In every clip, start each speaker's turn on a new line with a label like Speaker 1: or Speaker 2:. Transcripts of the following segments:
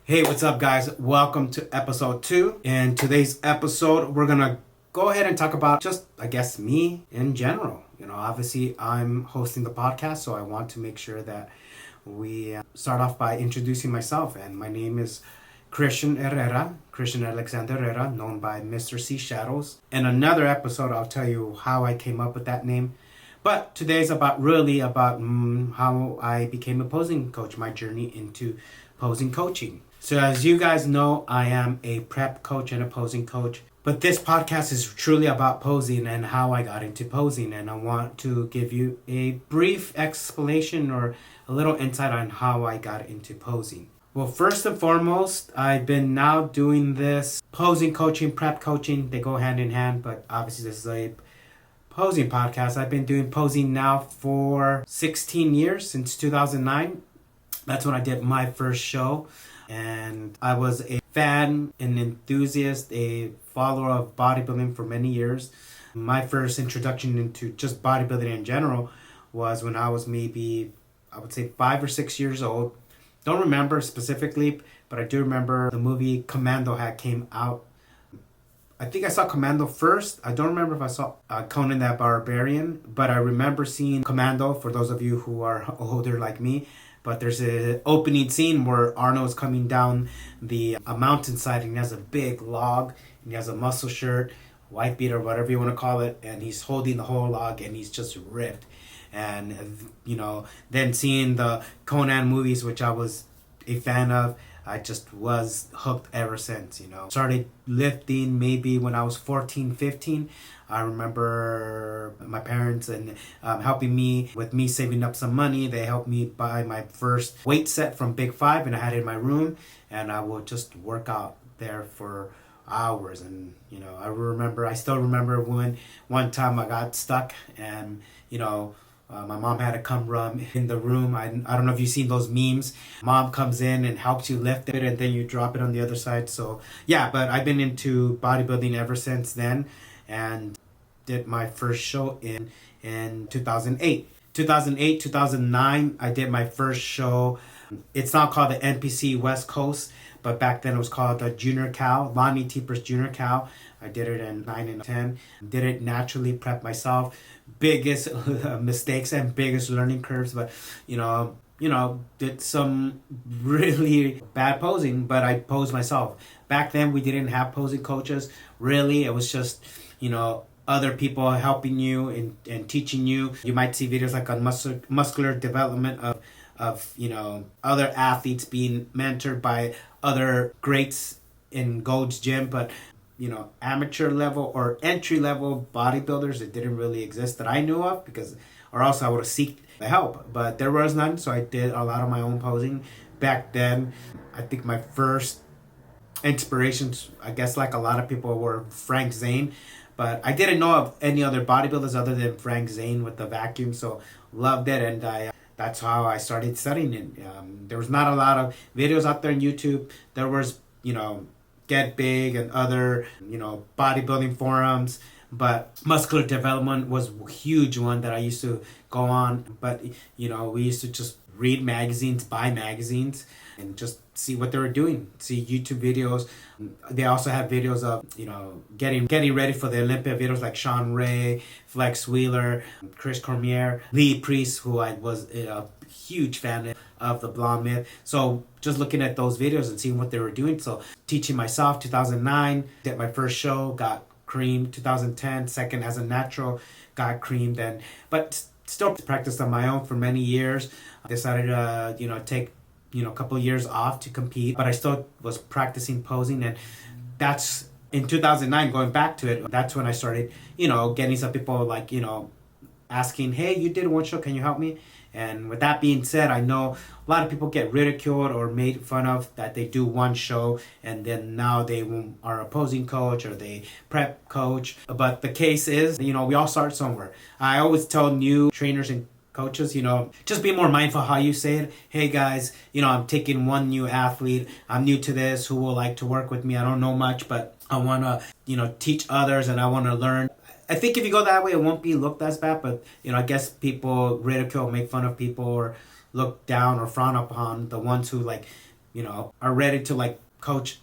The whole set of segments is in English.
Speaker 1: Hey, what's up, guys? Welcome to episode 2. In today's episode, we're gonna go ahead and talk about just, I guess, me in general. Obviously, I'm hosting the podcast, so I want to make sure that we start off by introducing myself. And my name is Christian Alexander Herrera, known by Mr. C Shadows. In another episode, I'll tell you how I came up with that name. But today's about how I became a posing coach, my journey into posing coaching. So as you guys know, I am a prep coach and a posing coach. But this podcast is truly about posing and how I got into posing. And I want to give you a brief explanation or a little insight on how I got into posing. Well, first and foremost, I've been now doing this posing coaching, prep coaching. They go hand in hand, but obviously this is a posing podcast. I've been doing posing now for 16 years, since 2009. That's when I did my first show. And I was a fan, an enthusiast, a follower of bodybuilding for many years. My first introduction into just bodybuilding in general was when I was maybe, I would say 5 or 6 years old. Don't remember specifically, but I do remember the movie Commando had came out. I think I saw Commando first. I don't remember if I saw Conan the Barbarian, but I remember seeing Commando, for those of you who are older like me. But there's an opening scene where Arnold's coming down a mountainside, and he has a big log, and he has a muscle shirt, white beater, whatever you want to call it, and he's holding the whole log, and he's just ripped. And, then seeing the Conan movies, which I was a fan of, I just was hooked ever since, Started lifting maybe when I was 14, 15. I remember my parents and helping me with me saving up some money. They helped me buy my first weight set from Big Five, and I had it in my room, and I would just work out there for hours. And I still remember when one time I got stuck, and my mom had to come run in the room. I don't know if you've seen those memes. Mom comes in and helps you lift it, and then you drop it on the other side. So yeah, but I've been into bodybuilding ever since then, and did my first show in 2008. 2009, I did my first show. It's now called the NPC West Coast, but back then it was called the Junior Cal, Lonnie Teeper's Junior Cal. I did it in 9 and 10. Did it naturally, prepped myself. Biggest mistakes and biggest learning curves, but did some really bad posing, but I posed myself. Back then we didn't have posing coaches. Really, it was just, other people helping you and teaching you. You might see videos like on muscular development of other athletes being mentored by other greats in Gold's Gym, but amateur level or entry level bodybuilders, it didn't really exist that I knew of, or else I would have sought the help, but there was none. So I did a lot of my own posing back then. I think my first inspirations, I guess like a lot of people, were Frank Zane, but I didn't know of any other bodybuilders other than Frank Zane with the vacuum, so loved it, and that's how I started studying it. There was not a lot of videos out there on YouTube. There was, Get Big and other, bodybuilding forums, but muscular development was a huge one that I used to go on. But, we used to just read magazines, buy magazines, and just see what they were doing, see YouTube videos. They also have videos of, getting ready for the Olympia videos, like Sean Ray, Flex Wheeler, Chris Cormier, Lee Priest, who I was a huge fan of the Blonde Myth. So just looking at those videos and seeing what they were doing. So teaching myself, 2009, did my first show, got creamed. 2010, second as a natural, got creamed. But still practiced on my own for many years. I decided to, take a couple of years off to compete, but I still was practicing posing. And that's in 2009, going back to it, that's when I started, getting some people like, asking, hey, you did one show, can you help me? And with that being said, I know a lot of people get ridiculed or made fun of that they do one show and then now they are a posing coach or they prep coach. But the case is, we all start somewhere. I always tell new trainers and coaches, just be more mindful how you say it. Hey guys, I'm taking one new athlete. I'm new to this who will like to work with me. I don't know much, but I want to, teach others and I want to learn. I think if you go that way, it won't be looked as bad, but, I guess people ridicule, make fun of people or look down or frown upon the ones who are ready to like coach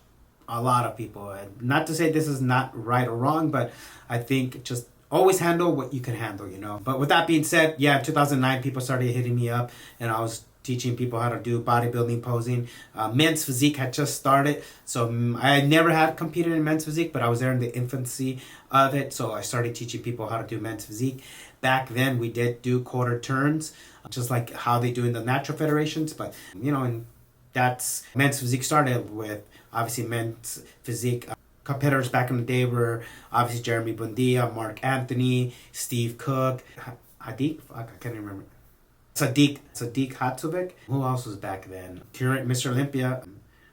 Speaker 1: a lot of people. And not to say this is not right or wrong, but I think just always handle what you can handle. But with that being said, yeah, in 2009, people started hitting me up, and I was teaching people how to do bodybuilding posing. Men's physique had just started, so I never had competed in men's physique, but I was there in the infancy of it, so I started teaching people how to do men's physique. Back then, we did do quarter turns, just like how they do in the natural federations, but and that's men's physique started with obviously men's physique. Competitors back in the day were obviously Jeremy Bundia, Mark Anthony, Steve Cook, Hadik, I can't remember. Sadiq Hatsovic. Who else was back then? Current Mr. Olympia,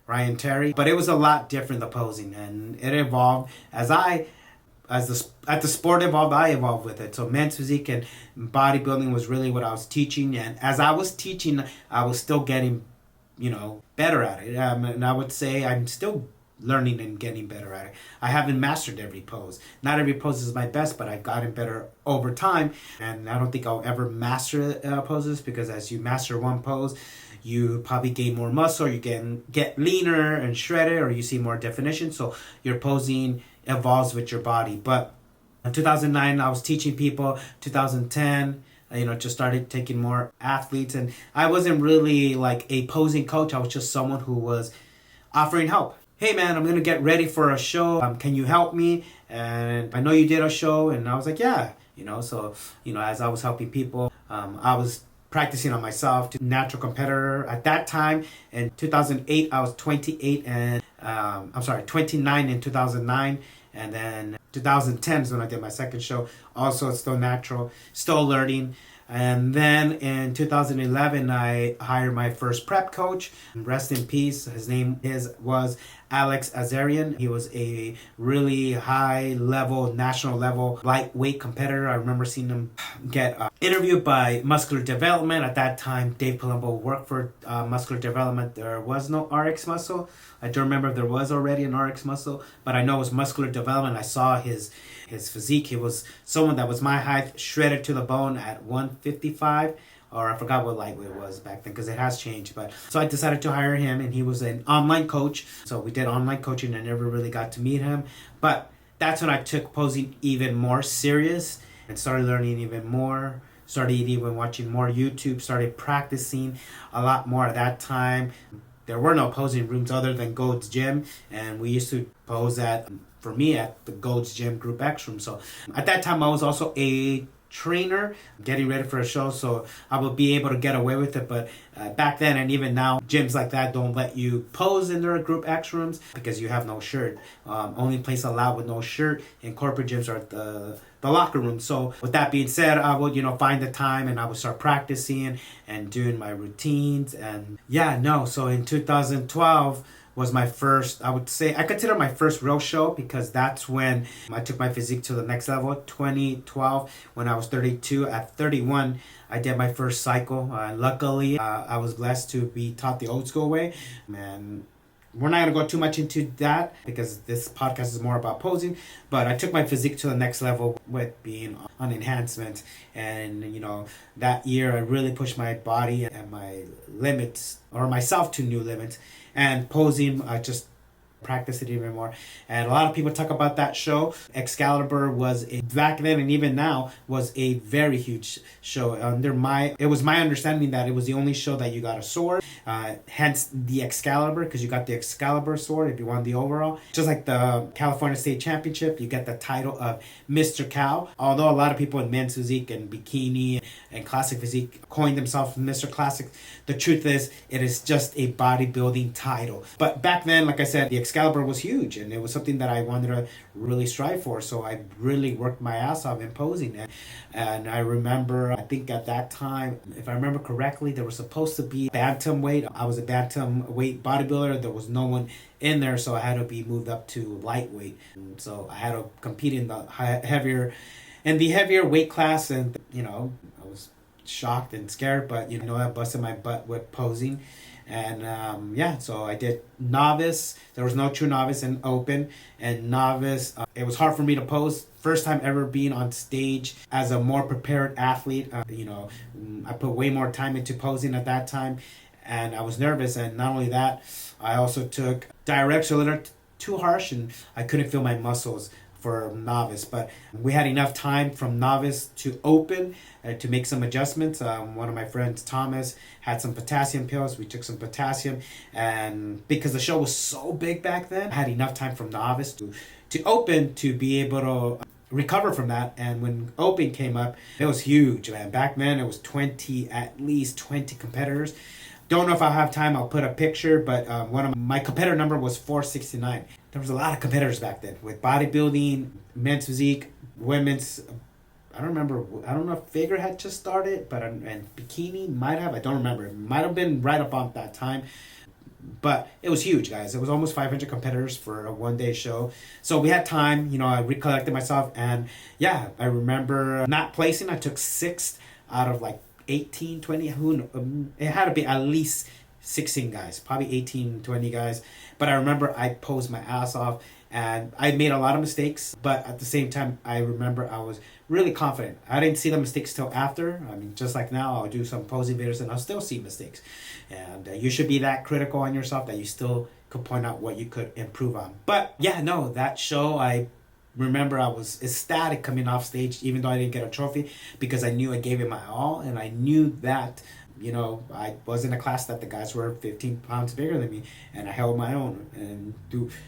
Speaker 1: Ryan Terry. But it was a lot different, the posing, and it evolved as the sport evolved, I evolved with it. So men's physique and bodybuilding was really what I was teaching, and as I was teaching, I was still getting, better at it. And I would say I'm still learning and getting better at it. I haven't mastered every pose. Not every pose is my best, but I've gotten better over time. And I don't think I'll ever master poses, because as you master one pose, you probably gain more muscle, you can get leaner and shredded, or you see more definition. So your posing evolves with your body. But in 2009, I was teaching people. 2010, just started taking more athletes. And I wasn't really like a posing coach. I was just someone who was offering help. Hey man, I'm going to get ready for a show. Can you help me? And I know you did a show. And I was like, yeah. So, as I was helping people, I was practicing on myself. Natural competitor at that time. In 2008, I was 28 and, 29 in 2009. And then 2010 is when I did my second show. Also, it's still natural, still learning. And then in 2011, I hired my first prep coach. Rest in peace. His name was Alex Azarian. He was a really high level, national level lightweight competitor. I remember seeing him get interviewed by Muscular Development. At that time, Dave Palumbo worked for Muscular Development. There was no RX Muscle. I don't remember if there was already an RX Muscle, but I know it was Muscular Development. I saw his physique. He was someone that was my height, shredded to the bone at 155, or I forgot what lightweight it was back then because it has changed. But so I decided to hire him, and he was an online coach. So we did online coaching. I never really got to meet him, but that's when I took posing even more serious and started learning even more. Started even watching more YouTube. Started practicing a lot more at that time. There were no posing rooms other than Gold's Gym, and we used to pose at the Gold's Gym Group X room. So at that time, I was also a trainer getting ready for a show, so I would be able to get away with it. But back then, and even now, gyms like that don't let you pose in their Group X rooms because you have no shirt. Only place allowed with no shirt in corporate gyms are the locker room. So with that being said, I would find the time, and I would start practicing and doing my routines. And so in 2012 was my first, I consider my first real show, because that's when I took my physique to the next level. 2012, when I was 32. At 31, I did my first cycle. Luckily, I was blessed to be taught the old school way. And we're not going to go too much into that because this podcast is more about posing. But I took my physique to the next level with being on enhancement. And, that year I really pushed my body and my limits, or myself, to new limits. And posing, I just practiced it even more. And a lot of people talk about that show. Excalibur was, back then and even now, was a very huge show. It was my understanding that it was the only show that you got a sword, hence the Excalibur, because you got the Excalibur sword if you won the overall. Just like the California State Championship, you get the title of Mr. Cal. Although a lot of people in men's physique and bikini and classic physique coined themselves Mr. Classic, the truth is it is just a bodybuilding title. But back then, like I said, the Excalibur was huge, and it was something that I wanted to really strive for. So I really worked my ass off in posing it. And I remember, I think at that time, if I remember correctly, there was supposed to be bantamweight. I was a bantamweight bodybuilder. There was no one in there, so I had to be moved up to lightweight. And so I had to compete in the heavier weight class, and I was shocked and scared, but I busted my butt with posing. And so I did novice. There was no true novice and open. And novice, it was hard for me to pose. First time ever being on stage as a more prepared athlete. I put way more time into posing at that time. and I was nervous. And not only that, I also took direct a little too harsh, and I couldn't feel my muscles for novice. But we had enough time from novice to open to make some adjustments. One of my friends, Thomas, had some potassium pills. We took some potassium, and because the show was so big back then, I had enough time from novice to open to be able to recover from that. And when open came up, it was huge, man. Back then it was at least 20 competitors. Don't know if I'll have time. I'll put a picture, but one of my competitor number was 469. There was a lot of competitors back then with bodybuilding, men's physique, women's. I don't remember. I don't know if Figure had just started, but and Bikini might have. I don't remember. It might have been right about that time. But it was huge, guys. It was almost 500 competitors for a one-day show. So we had time. I recollected myself, and yeah, I remember not placing. I took 6th out of like 18, 20, it had to be at least 16 guys, probably 18, 20 guys. But I remember I posed my ass off, and I made a lot of mistakes, but at the same time, I remember I was really confident. I didn't see the mistakes till after. I mean, just like now, I'll do some posing videos and I'll still see mistakes. And you should be that critical on yourself that you still could point out what you could improve on. But yeah, no, that show, I remember I was ecstatic coming off stage, even though I didn't get a trophy, because I knew I gave it my all, and I knew that, I was in a class that the guys were 15 pounds bigger than me, and I held my own. And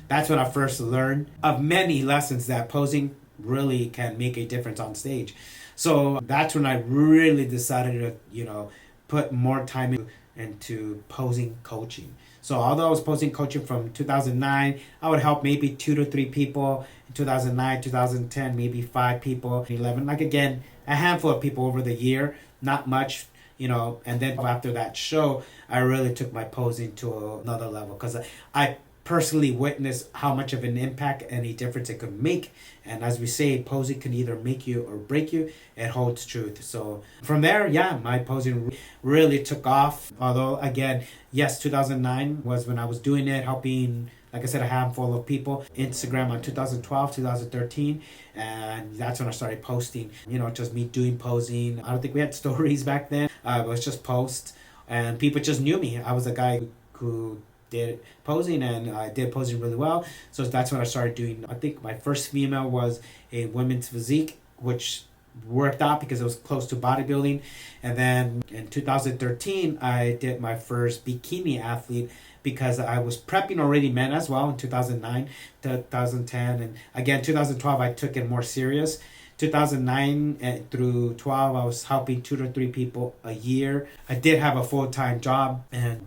Speaker 1: that's when I first learned of many lessons that posing really can make a difference on stage. So that's when I really decided to, put more time into posing coaching. So although I was posing coaching from 2009, I would help maybe 2 to 3 people. In 2009, 2010, maybe 5 people. 11, like again, a handful of people over the year, not much, And then after that show, I really took my posing to another level, because I personally witnessed how much of an impact and a difference it could make. And as we say, posing can either make you or break you. It holds truth. So from there, yeah, my posing really took off. Although again, yes, 2009 was when I was doing it, helping, like I said, a handful of people. Instagram on 2012, 2013. And that's when I started posting, just me doing posing. I don't think we had stories back then. It was just posts. And people just knew me. I was a guy who did posing, and I did posing really well. So that's when I started doing, I think my first female was a women's physique, which worked out because it was close to bodybuilding. And then in 2013, I did my first bikini athlete, because I was prepping already men as well in 2009, 2010. And again, 2012, I took it more serious. 2009 through 12, I was helping 2 to 3 people a year. I did have a full-time job, and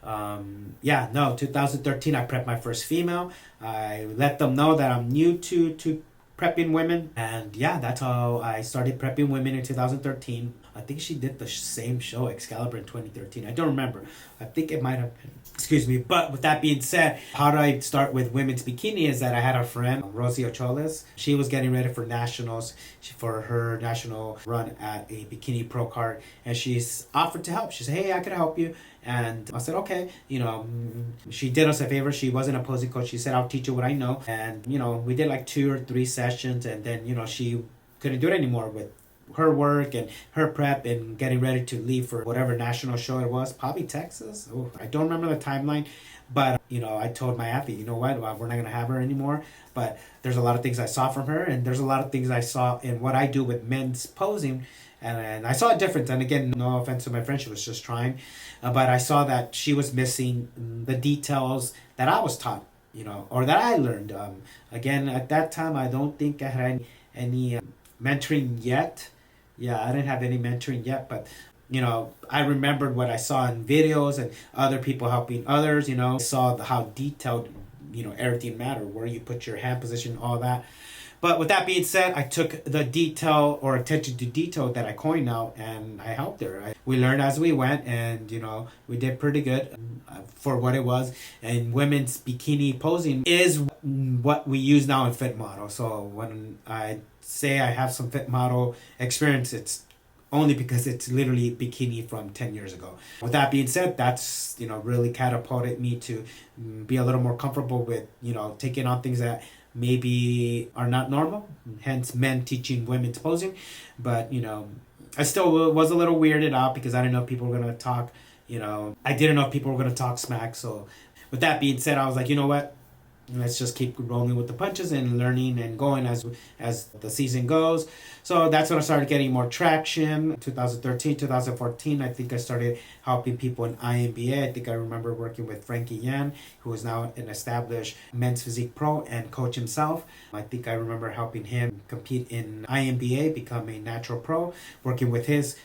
Speaker 1: 2013 I prepped my first female. I let them know that I'm new to prepping women, and yeah, that's how I started prepping women in 2013. I think she did the same show, Excalibur, in 2013. I don't remember. I think it might have been. Excuse me. But with that being said, how did I start with women's bikini is that I had a friend, Rosie Ocholas. She was getting ready for nationals, for her national run at a bikini pro card, and she's offered to help. She said, hey, I could help you. And I said, okay. She did us a favor. She wasn't a posing coach. She said, I'll teach you what I know. And, we did like 2 or 3 sessions, and then, she couldn't do it anymore with her work and her prep and getting ready to leave for whatever national show it was, probably Texas. Oh, I don't remember the timeline, but I told my athlete, what, we're not going to have her anymore. But there's a lot of things I saw from her, and there's a lot of things I saw in what I do with men's posing, and I saw a difference. And again, no offense to my friend, she was just trying, but I saw that she was missing the details that I was taught, or that I learned. Again, at that time, I don't think I had any mentoring yet. Yeah, I didn't have any mentoring yet, but I remembered what I saw in videos and other people helping others. Saw how detailed, everything mattered, where you put your hand position, all that. But with that being said, I took the detail or attention to detail that I coined now, and I helped her. We learned as we went, and we did pretty good for what it was. And women's bikini posing is what we use now in Fit Model. So when I say I have some Fit Model experience, it's only because it's literally bikini from 10 years ago. With that being said, that's really catapulted me to be a little more comfortable with taking on things that maybe are not normal, hence men teaching women's posing. But I still was a little weirded out, because I didn't know people were going to talk I didn't know if people were going to talk smack. So with that being said, I was like, you know what? Let's just keep rolling with the punches and learning and going as the season goes. So that's when I started getting more traction. 2013, 2014, I think I started helping people in INBA. I think I remember working with Frankie Yan, who is now an established men's physique pro and coach himself. I think I remember helping him compete in INBA, become a natural pro, working with his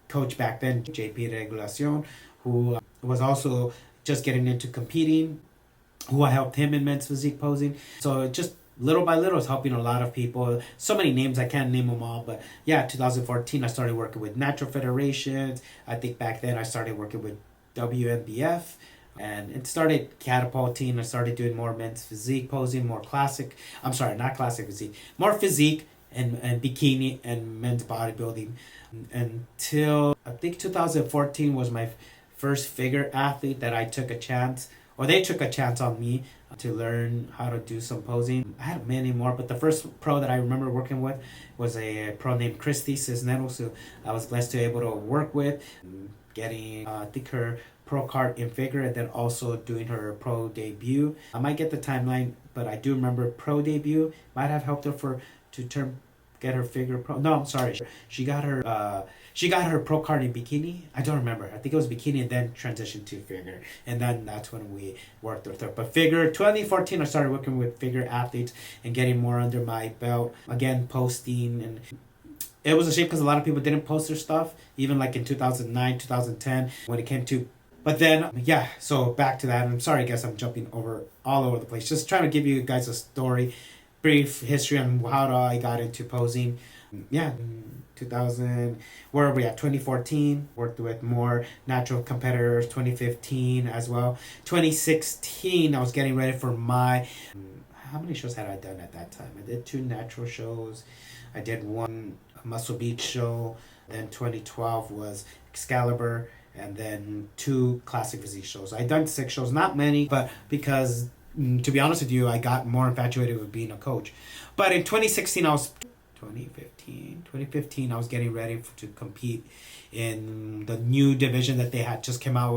Speaker 1: coach back then, JP Regulacion, who was also just getting into competing, who I helped him in men's physique posing. So just little by little, it's helping a lot of people. So many names, I can't name them all. But yeah, 2014, I started working with natural federations. I think back then I started working with WNBF. And it started catapulting. I started doing more men's physique posing, more classic. I'm sorry, not classic physique. More physique and bikini and men's bodybuilding. Until I think 2014 was my first figure athlete that I took a chance, or they took a chance on me to learn how to do some posing. I had many more, but the first pro that I remember working with was a pro named Christy Cisneros, who I was blessed to be able to work with, getting I think her pro card in figure, and then also doing her pro debut. I might get the timeline, but I do remember pro debut might have helped her get her figure pro. No, I'm sorry. She got her pro card in bikini. I don't remember. I think it was bikini and then transitioned to figure. And then that's when we worked with her. But figure, 2014, I started working with figure athletes and getting more under my belt. Again, posting. And it was a shame because a lot of people didn't post their stuff, even like in 2009, 2010, when it came to. But then, yeah, so back to that. I'm sorry, I guess I'm jumping all over the place. Just trying to give you guys a story, brief history on how I got into posing. Yeah, 2000, where are we at? 2014, worked with more natural competitors. 2015 as well. 2016, I was getting ready for how many shows had I done at that time? I did 2 natural shows. I did 1 Muscle Beach show. Then 2012 was Excalibur. And then 2 classic physique shows. I done 6 shows, not many, but because to be honest with you, I got more infatuated with being a coach. But in 2016, 2015, I was getting ready to compete in the new division that they had just come out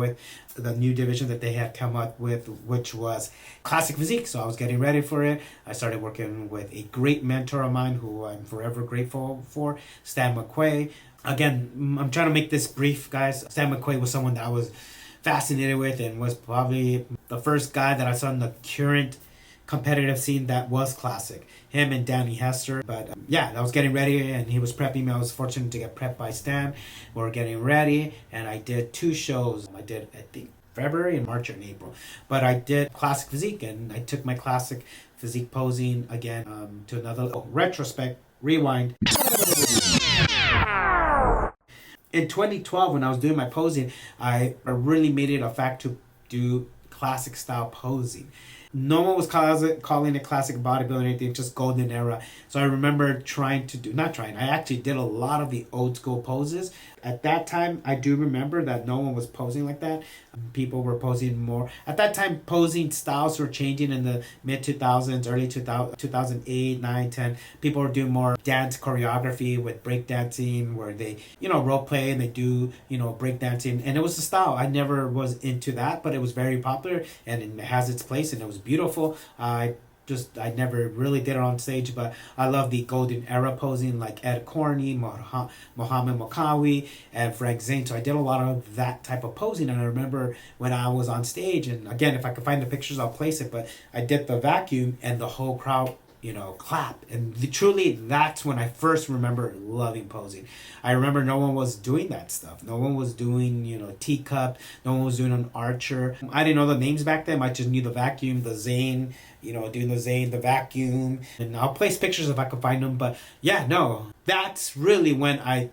Speaker 1: with, which was classic physique. So I was getting ready for it. I started working with a great mentor of mine who I'm forever grateful for, Stan McQuay. Again, I'm trying to make this brief, guys. Stan McQuay was someone that I was fascinated with and was probably the first guy that I saw in the current competitive scene that was classic. Him and Danny Hester. But yeah, I was getting ready and he was prepping me. I was fortunate to get prepped by Stan. We were getting ready and I did 2 shows. I did, I think, February and March and April. But I did classic physique and I took my classic physique posing again to another retrospect, rewind. In 2012, when I was doing my posing, I really made it a fact to do classic style posing. No one was calling it classic bodybuilding or anything, just golden era. So I remember I actually did a lot of the old school poses. At that time, I do remember that no one was posing like that. People were posing more. At that time, posing styles were changing in the mid-2000s, early 2008, 9, 10. People were doing more dance choreography with breakdancing where they, role play and they do, breakdancing. And it was a style. I never was into that, but it was very popular and it has its place and it was beautiful. I never really did it on stage, but I love the golden era posing like Ed Corney, Mohammed Mokawi, and Frank Zane. So I did a lot of that type of posing. And I remember when I was on stage, and again, if I can find the pictures, I'll place it, but I did the vacuum and the whole crowd clap. And truly, that's when I first remember loving posing. I remember no one was doing that stuff. No one was doing, teacup. No one was doing an archer. I didn't know the names back then. I just knew the vacuum, the Zane, doing the Zane, the vacuum. And I'll place pictures if I can find them. But yeah, no, that's really when I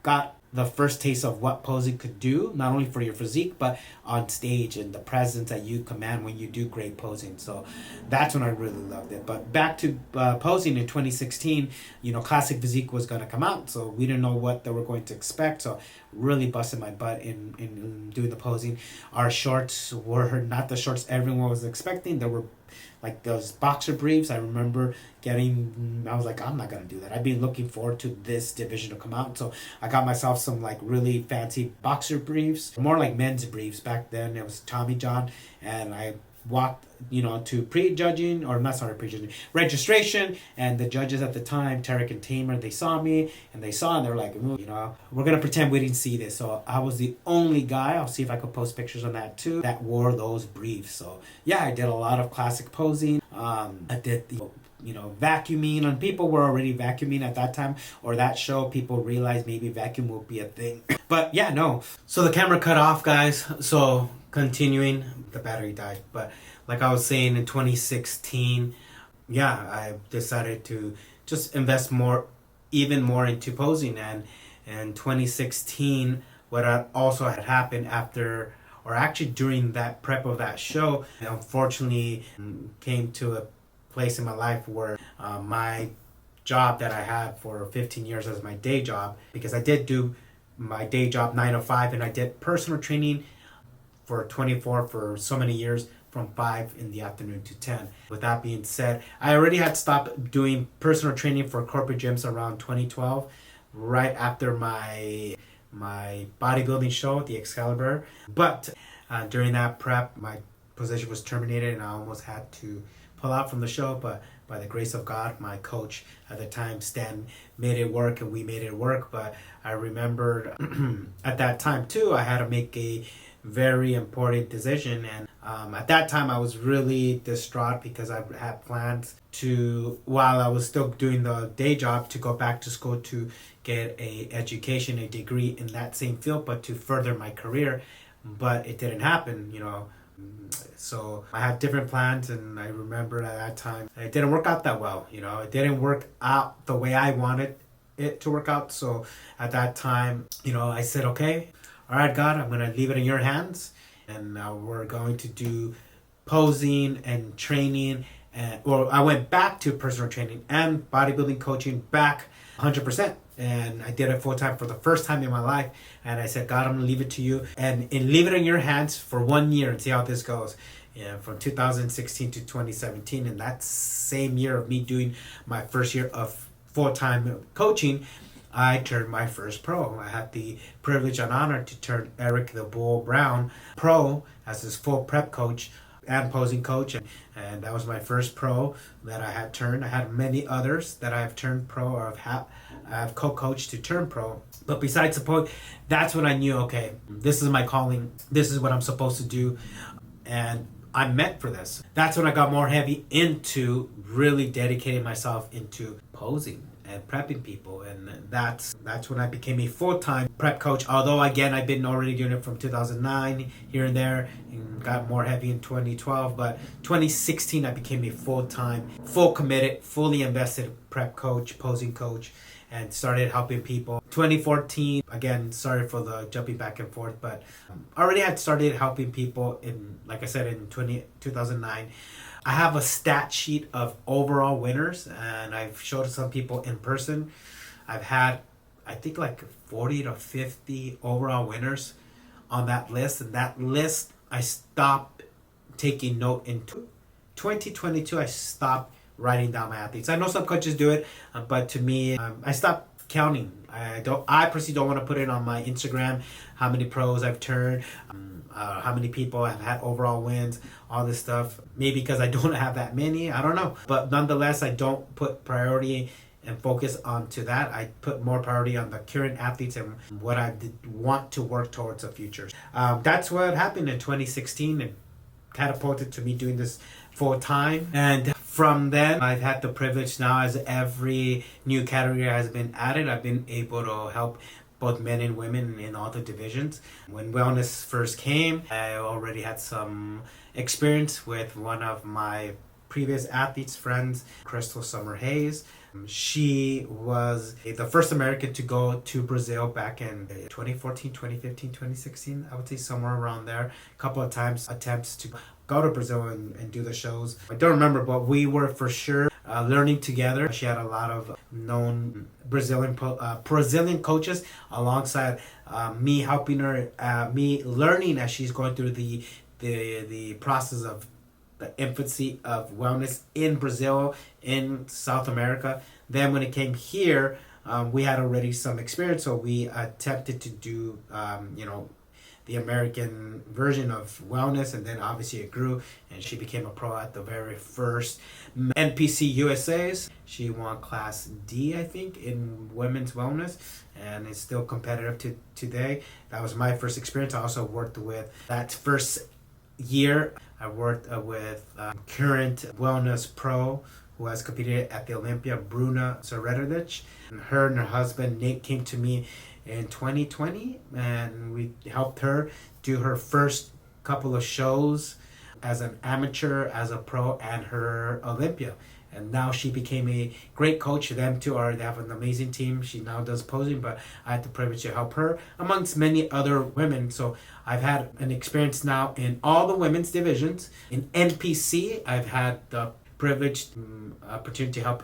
Speaker 1: got the first taste of what posing could do, not only for your physique, but on stage and the presence that you command when you do great posing. So that's when I really loved it. But back to posing in 2016, classic physique was going to come out. So we didn't know what they were going to expect. So really busted my butt in doing the posing. Our shorts were not the shorts everyone was expecting. There were like those boxer briefs. I remember I was like, I'm not going to do that. I've been looking forward to this division to come out. So I got myself off some like really fancy boxer briefs, more like men's briefs. Back then it was Tommy John, and I walked, to pre-judging, or not, sorry, pre-judging, registration, and the judges at the time, Tarek and Tamer, they saw me, and they were like, we're gonna pretend we didn't see this. So I was the only guy, I'll see if I could post pictures on that too, that wore those briefs. So yeah, I did a lot of classic posing. I did vacuuming, and people were already vacuuming at that time, or that show, people realized maybe vacuum will be a thing. But yeah, no. So the camera cut off, guys. So continuing, the battery died. But like I was saying, in 2016, I decided to just invest even more into posing. And in 2016, what also had happened after, or actually during that prep of that show, I unfortunately came to a place in my life where my job that I had for 15 years as my day job, because I did do my day job 9 to 5, and I did personal training for 24 for so many years, from 5 in the afternoon to 10. With that being said, I already had stopped doing personal training for corporate gyms around 2012, right after my bodybuilding show, the Excalibur. But during that prep, my position was terminated, and I almost had to pull out from the show. But by the grace of God, my coach at the time, Stan, made it work, and we made it work. But I remembered at that time too, I had to make a very important decision, and at that time I was really distraught, because I had plans to, while I was still doing the day job, to go back to school to get a degree in that same field, but to further my career. But it didn't happen, So I had different plans, and I remember at that time it didn't work out that well. It didn't work out the way I wanted it to work out. So at that time, I said, okay, all right, God, I'm going to leave it in your hands, and we're going to do posing and training. Or I went back to personal training and bodybuilding coaching back 100%. And I did it full time for the first time in my life. And I said, God, I'm going to leave it to you, and leave it in your hands for 1 year and see how this goes. From 2016 to 2017. And that same year of me doing my first year of full-time coaching, I turned my first pro. I had the privilege and honor to turn Eric the Bull Brown pro as his full prep coach and posing coach. And that was my first pro that I had turned. I had many others that I've turned pro, or I've co-coached to turn pro. But besides the point, that's when I knew, okay, this is my calling. This is what I'm supposed to do. And I'm meant for this. That's when I got more heavy into really dedicating myself into posing and prepping people. And that's when I became a full-time prep coach. Although, again, I've been already doing it from 2009, here and there, and got more heavy in 2012. But 2016, I became a full-time, full committed, fully invested prep coach, posing coach, and started helping people. 2014, again, sorry for the jumping back and forth, but already had started helping people in, like I said, in 2009. I have a stat sheet of overall winners, and I've showed some people in person. I've had, I think, like 40 to 50 overall winners on that list. And that list, I stopped taking note in 2022. I stopped writing down my athletes. I know some coaches do it, but to me, I stopped counting. I personally don't want to put it on my Instagram, how many pros I've turned, how many people have had overall wins, all this stuff. Maybe because I don't have that many, I don't know. But nonetheless, I don't put priority and focus onto that. I put more priority on the current athletes and what I want to work towards the future. That's what happened in 2016 and catapulted to me doing this full time. And from then, I've had the privilege now, as every new category has been added, I've been able to help both men and women in all the divisions. When wellness first came, I already had some experience with one of my previous athletes, friends, Crystal Summer Hayes. She was the first American to go to Brazil back in 2014, 2015, 2016. I would say somewhere around there. A couple of times attempts to go to Brazil and do the shows. I don't remember, but we were for sure learning together. She had a lot of known Brazilian coaches alongside me helping her, me learning as she's going through the process of the infancy of wellness in Brazil, in South America. Then when it came here, we had already some experience, so we attempted to do, the American version of wellness, and then obviously it grew, and she became a pro at the very first NPC USA's. She won Class D, I think, in women's wellness, and is still competitive to today. That was my first experience. I also worked with that first year. I worked with current wellness pro who has competed at the Olympia, Bruna Zaredovich. And her and her husband Nate came to me in 2020, and we helped her do her first couple of shows as an amateur, as a pro, and her Olympia. And now she became a great coach. They have an amazing team. She now does posing, but I had the privilege to help her amongst many other women. So I've had an experience now in all the women's divisions. In NPC, I've had the privileged opportunity to help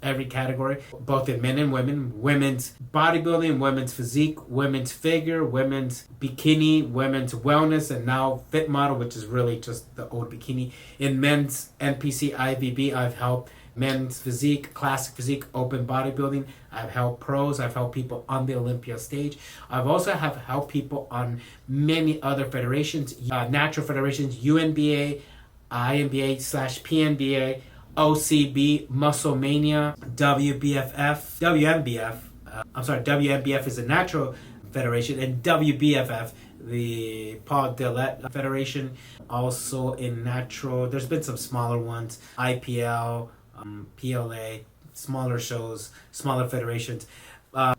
Speaker 1: every category, both in men and women: women's bodybuilding, women's physique, women's figure, women's bikini, women's wellness, and now fit model, which is really just the old bikini. In men's NPC IVB, I've helped men's physique, classic physique, open bodybuilding. I've helped pros. I've helped people on the Olympia stage. I've also have helped people on many other federations, natural federations, UNBA, INBA/PNBA, OCB, Muscle Mania, WBFF, WMBF. WMBF is a natural federation, and WBFF, the Paul Dillette Federation, also in natural. There's been some smaller ones, IPL, PLA, smaller shows, smaller federations,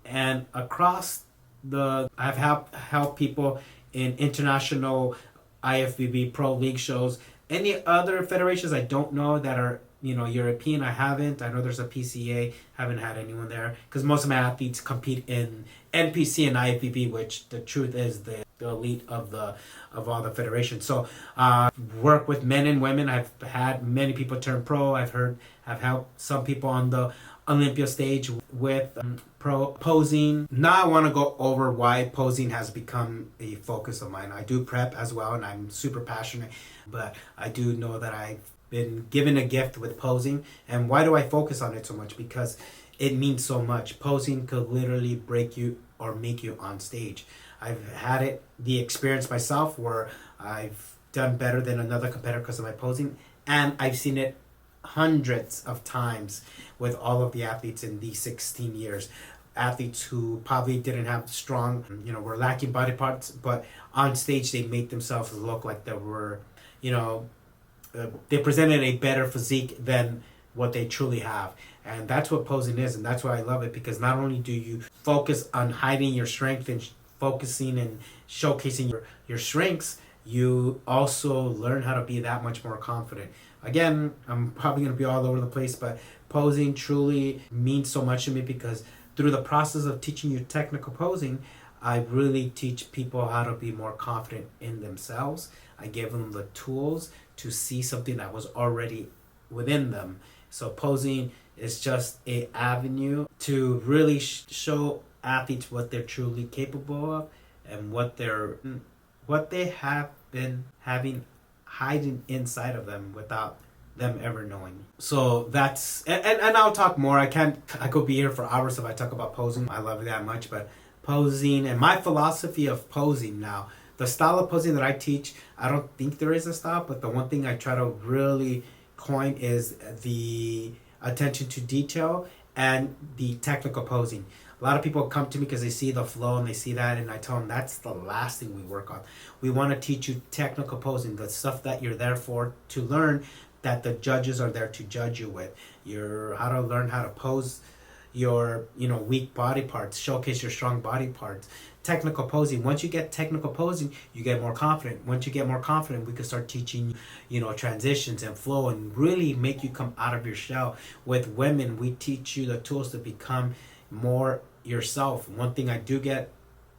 Speaker 1: and across I've helped people in international IFBB Pro League shows. Any other federations I don't know that are European, I haven't. I know there's a PCA, haven't had anyone there, because most of my athletes compete in NPC and IFBB, which the truth is the elite of all the federations. So work with men and women. I've had many people turn pro. I've helped some people on the Olympia stage with pro posing. Now I want to go over why posing has become a focus of mine. I do prep as well, and I'm super passionate, but I do know that I've been given a gift with posing. And why do I focus on it so much? Because it means so much. Posing could literally break you or make you on stage. I've had the experience myself where I've done better than another competitor because of my posing, and I've seen it hundreds of times with all of the athletes in these 16 years. Athletes who probably didn't have strong, were lacking body parts, but on stage they made themselves look like they were, they presented a better physique than what they truly have. And that's what posing is, and that's why I love it, because not only do you focus on hiding your strength and focusing and showcasing your strengths, you also learn how to be that much more confident. Again, I'm probably going to be all over the place, but posing truly means so much to me, because through the process of teaching you technical posing, I really teach people how to be more confident in themselves. I give them the tools to see something that was already within them. So posing is just an avenue to really show athletes what they're truly capable of, and what they have been hiding inside of them without them ever knowing. So that's and I'll talk more. I could be here for hours if I talk about posing. I love it that much. But posing and my philosophy of posing now, the style of posing that I teach, I don't think there is a style, but the one thing I try to really coin is the attention to detail and the technical posing. A lot of people come to me because they see the flow and they see that, and I tell them that's the last thing we work on. We want to teach you technical posing, the stuff that you're there for to learn, that the judges are there to judge you with. How to learn how to pose your weak body parts, showcase your strong body parts. Technical posing. Once you get technical posing, you get more confident. Once you get more confident, we can start teaching transitions and flow, and really make you come out of your shell. With women, we teach you the tools to become more yourself. One thing I do get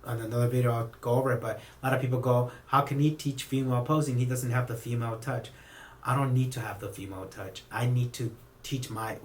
Speaker 1: on another video, I'll go over it, but a lot of people go, how can he teach female posing? He doesn't have the female touch. I don't need to have the female touch. I need to teach my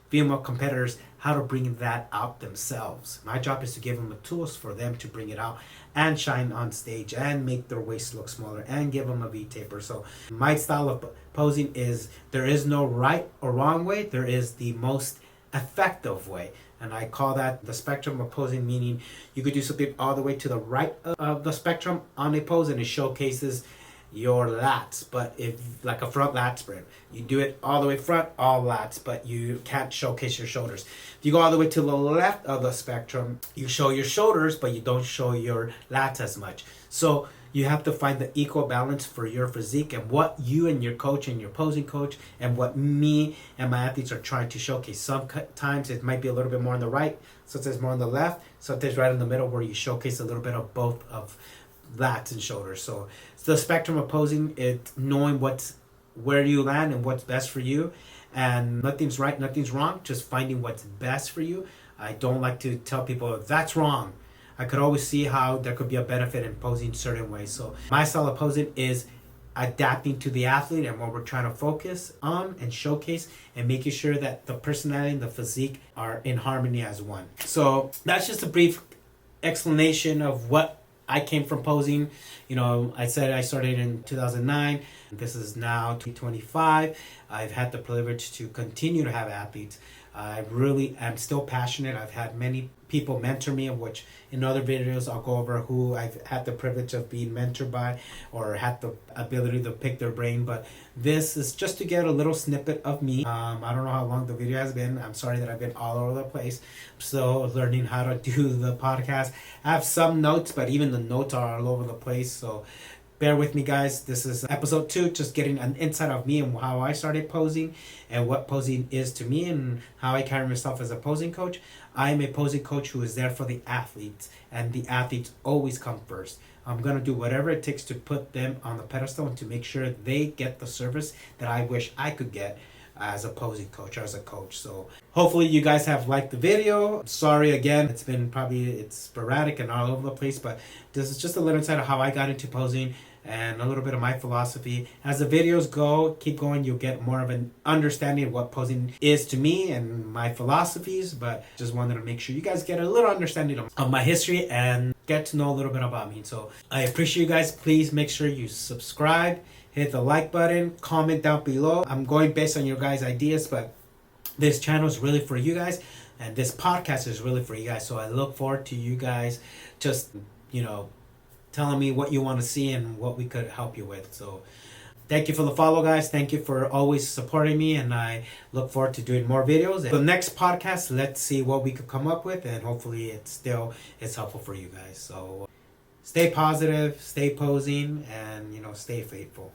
Speaker 1: female competitors how to bring that out themselves. My job is to give them the tools for them to bring it out and shine on stage and make their waist look smaller and give them a V-taper. So my style of posing is, there is no right or wrong way. There is the most effective way. And I call that the spectrum of posing, meaning you could do something all the way to the right of the spectrum on a pose and it showcases your lats. But if like a front lat sprint, you do it all the way front, all lats, but you can't showcase your shoulders. If you go all the way to the left of the spectrum, you show your shoulders, but you don't show your lats as much. So you have to find the equal balance for your physique and what you and your coach and your posing coach and what me and my athletes are trying to showcase. Sometimes it might be a little bit more on the right, sometimes more on the left, sometimes right in the middle where you showcase a little bit of both of lats and shoulders. So it's the spectrum of posing, it's knowing where you land and what's best for you. And nothing's right, nothing's wrong, just finding what's best for you. I don't like to tell people that's wrong. I could always see how there could be a benefit in posing certain ways. So my style of posing is adapting to the athlete and what we're trying to focus on and showcase and making sure that the personality and the physique are in harmony as one. So that's just a brief explanation of what I came from posing. You know, I said I started in 2009. This is now 2025. I've had the privilege to continue to have athletes. I really am still passionate. I've had many people mentor me, of which in other videos I'll go over who I've had the privilege of being mentored by or had the ability to pick their brain. But this is just to get a little snippet of me. I don't know how long the video has been. I'm sorry that I've been all over the place. I'm still learning how to do the podcast. I have some notes, but even the notes are all over the place. So bear with me, guys. This is episode 2, just getting an insight of me and how I started posing and what posing is to me and how I carry myself as a posing coach. I'm a posing coach who is there for the athletes, and the athletes always come first. I'm going to do whatever it takes to put them on the pedestal and to make sure they get the service that I wish I could get as a posing coach or as a coach. So hopefully you guys have liked the video. Sorry again, it's sporadic and all over the place, but this is just a little insight of how I got into posing and a little bit of my philosophy. As the videos keep going, you'll get more of an understanding of what posing is to me and my philosophies, but just wanted to make sure you guys get a little understanding of my history and get to know a little bit about me. So I appreciate you guys. Please make sure you subscribe, hit the like button, comment down below. I'm going based on your guys' ideas, but this channel is really for you guys and this podcast is really for you guys. So I look forward to you guys just, telling me what you want to see and what we could help you with. So thank you for the follow, guys. Thank you for always supporting me, and I look forward to doing more videos. The next podcast, let's see what we could come up with, and hopefully it's helpful for you guys. So stay positive, stay posing, and stay faithful.